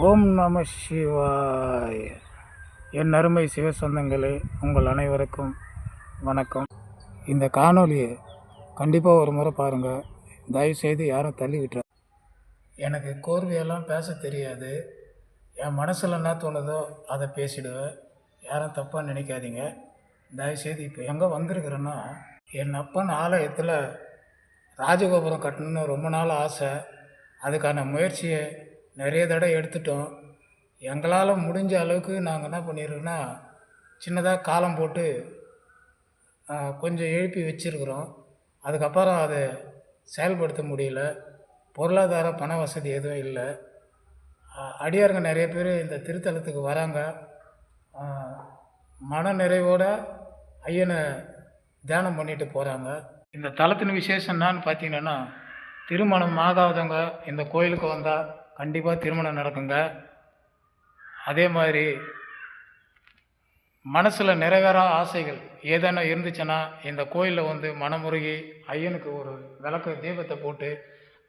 ஓம் நம சிவாய. என் அருமை சிவ சொந்தங்களே, உங்கள் அனைவருக்கும் வணக்கம். இந்த காணொலியை கண்டிப்பாக ஒரு முறை பாருங்கள். தயவுசெய்து யாரும் தள்ளி விட்டுற. எனக்கு கோர்வையெல்லாம் பேச தெரியாது. என் மனசில் என்ன தோணுதோ அதை பேசிடுவேன். யாரும் தப்பாக நினைக்காதீங்க. தயவுசெய்து இப்போ எங்கே வந்திருக்கிறேன்னா, என் அப்பன் ஆலயத்தில் ராஜகோபுரம் கட்டணுன்னு ரொம்ப நாள் ஆசை. அதுக்கான முயற்சியை நிறைய தடவை எடுத்துட்டோம். எங்களால் முடிஞ்ச அளவுக்கு நாங்கள் என்ன பண்ணியிருக்கோன்னா, சின்னதாக காலம் போட்டு கொஞ்சம் எழுப்பி வச்சுருக்குறோம். அதுக்கப்புறம் அதை செயல்படுத்த முடியல. பொருளாதார பண வசதி எதுவும் இல்லை. அடியாருங்க நிறைய பேர் இந்த திருத்தலத்துக்கு வராங்க. மன நிறைவோடு ஐயனை தியானம் பண்ணிட்டு போகிறாங்க. இந்த தலத்தின் விசேஷம் என்னான்னு பார்த்தீங்கன்னா, திருமணம் ஆகாதவங்க இந்த கோயிலுக்கு வந்தால் கண்டிப்பாக திருமணம் நடக்குங்க. அதே மாதிரி மனசில் நிறைவேறா ஆசைகள் ஏதேனும் இருந்துச்சுன்னா இந்த கோயிலில் வந்து மனமுருகி ஐயனுக்கு ஒரு விளக்கு தீபத்தை போட்டு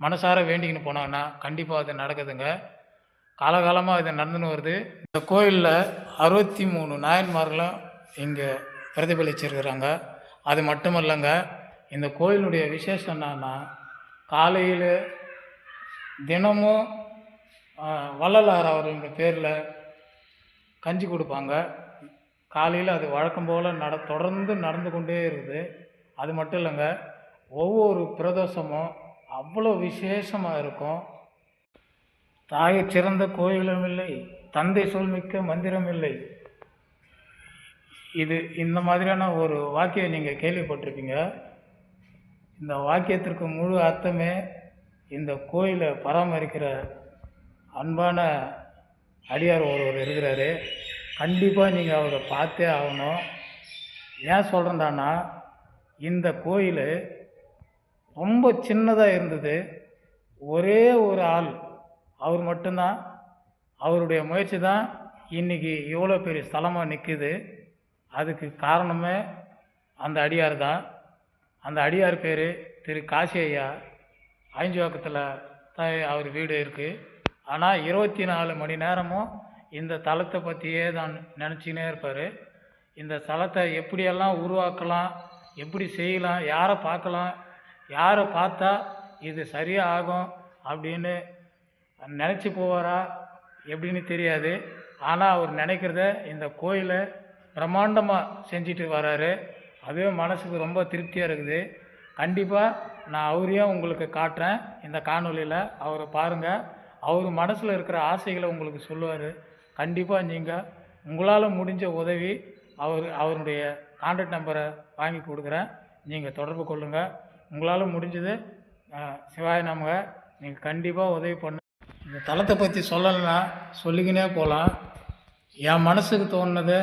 மனசார வேண்டிக்கின்னு போனாங்கன்னா கண்டிப்பாக அது நடக்குதுங்க. காலகாலமாக இது நடந்துன்னு வருது. இந்த கோயிலில் 63 நாயன்மார்களும் இங்கே பிரதிபலிச்சிருக்கிறாங்க. அது மட்டும் இல்லைங்க, இந்த கோயிலுடைய விசேஷம் என்னன்னா, காலையில் தினமும் வள்ளலார் அவர்களுடைய பேரில் கஞ்சி கொடுப்பாங்க. காலையில் அது வழக்கம் போல் தொடர்ந்து நடந்து கொண்டே இருக்குது. அது மட்டும் இல்லைங்க, ஒவ்வொரு பிரதோஷமும் அவ்வளோ விசேஷமாக இருக்கும். தாயை சிறந்த கோயிலும் இல்லை, தந்தை சொல்மிக்க மந்திரம் இல்லை. இந்த மாதிரியான ஒரு வாக்கியம் நீங்கள் கேள்விப்பட்டிருப்பீங்க. இந்த வாக்கியத்திற்கு முழு அர்த்தமே, இந்த கோயிலை பராமரிக்கிற அன்பான அடியார் ஒருவர் இருக்கிறாரு. கண்டிப்பாக நீங்கள் அவரை பார்த்தே ஆகணும். ஏன் சொல்கிறேன்டான்னா, இந்த கோயில் ரொம்ப சின்னதாக இருந்தது. ஒரே ஒரு ஆள், அவர் மட்டும்தான். அவருடைய முயற்சி தான் இன்றைக்கி இவ்வளோ பெரிய ஸ்தலமாக நிற்குது. அதுக்கு காரணமே அந்த அடியார் தான். அந்த அடியார் பேர் திரு காசி ஐயா. ஐஞ்சுவாக்கத்தில் தான் அவர் வீடு இருக்குது. ஆனால் 24 மணி நேரமும் இந்த தலத்தை பற்றியே தான் நினச்சிக்கினே இருப்பார். இந்த தலத்தை எப்படியெல்லாம் உருவாக்கலாம், எப்படி செய்யலாம், யாரை பார்க்கலாம், யாரை பார்த்தா இது சரியாக ஆகும் அப்படின்னு நினச்சி போவாரா எப்படின்னு தெரியாது. ஆனால் அவர் நினைக்கிறத இந்த கோயிலை பிரம்மாண்டமாக செஞ்சுட்டு வராரு. அதுவே மனசுக்கு ரொம்ப திருப்தியாக இருக்குது. கண்டிப்பாக நான் அவரையும் உங்களுக்கு காட்டுறேன் இந்த காணொலியில். அவரை பாருங்கள். அவர் மனசில் இருக்கிற ஆசைகளை உங்களுக்கு சொல்லுவார். கண்டிப்பாக நீங்கள் உங்களால் முடிஞ்ச உதவி அவருடைய கான்டாக்ட் நம்பரை வாங்கி கொடுக்குறேன். நீங்கள் தொடர்பு கொள்ளுங்கள். உங்களால் முடிஞ்சது சிவாய நமக நீங்கள் கண்டிப்பாக உதவி பண்ண. இந்த தலத்தை பற்றி சொல்லலைன்னா சொல்லிக்கினே போகலாம். என் மனசுக்கு தோணுனதை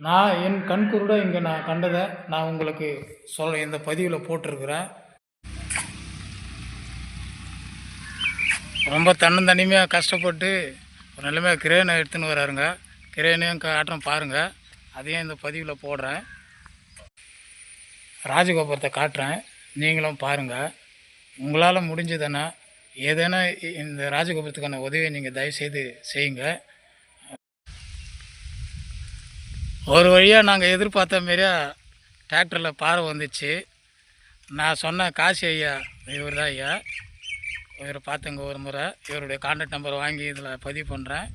நான் என் கண்குருட இங்கே நான் கண்டதை நான் உங்களுக்கு இந்த பதிவில் போட்டிருக்கிறேன். ரொம்ப தன்னந்தனிமையாக கஷ்டப்பட்டு ஒரு நிலைமையாக கிரேனை எடுத்துன்னு வராருங்க. கிரேனையும் காட்டுறேன் பாருங்கள். அதையும் இந்த பதிவில் போடுறேன். ராஜகோபுரத்தை காட்டுறேன், நீங்களும் பாருங்கள். உங்களால் முடிஞ்சதுன்னா ஏதேனா இந்த ராஜகோபுரத்துக்கான உதவியை நீங்கள் தயவுசெய்து செய்யுங்க. ஒரு வழியாக நாங்கள் எதிர்பார்த்த மாரியா டிராக்டரில் பாறை வந்துச்சு. நான் சொன்ன காசி ஐயா இவர் தான் ஐயா. இவரை பார்த்துங்க ஒரு முறை. இவருடைய கான்டாக்ட் நம்பர் வாங்கி இதில் பதிவு பண்ணுறேன்.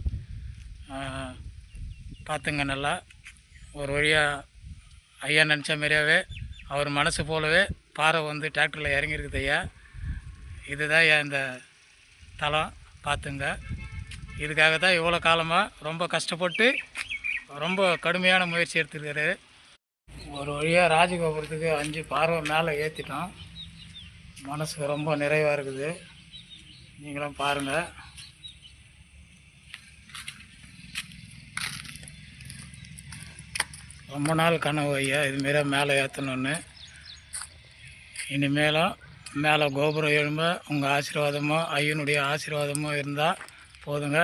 பார்த்துங்க நல்லா. ஒரு வழியாக ஐயா நினச்ச மாரியாவே அவர் மனசு போலவே பாறை வந்து டிராக்டரில் இறங்கியிருக்குது ஐயா. இதுதான் ஐயா இந்த தலம். பார்த்துங்க. இதுக்காக தான் இவ்வளோ காலமாக ரொம்ப கஷ்டப்பட்டு ரொம்ப கடுமையான முயற்சி எடுத்துருக்காரு. ஒரு வழியாக ராஜகோபுரத்துக்கு 5 பார்வை மேலே ஏற்றிட்டோம். மனசுக்கு ரொம்ப நிறைவாக இருக்குது. நீங்களும் பாருங்கள். ரொம்ப நாள் கனவு ஐயா இதுமாரி மேலே ஏற்றணுன்னு. இனிமேலும் மேலே கோபுரம் எழும்ப உங்கள் ஆசீர்வாதமோ ஐயனுடைய ஆசீர்வாதமோ இருந்தால் போதுங்க.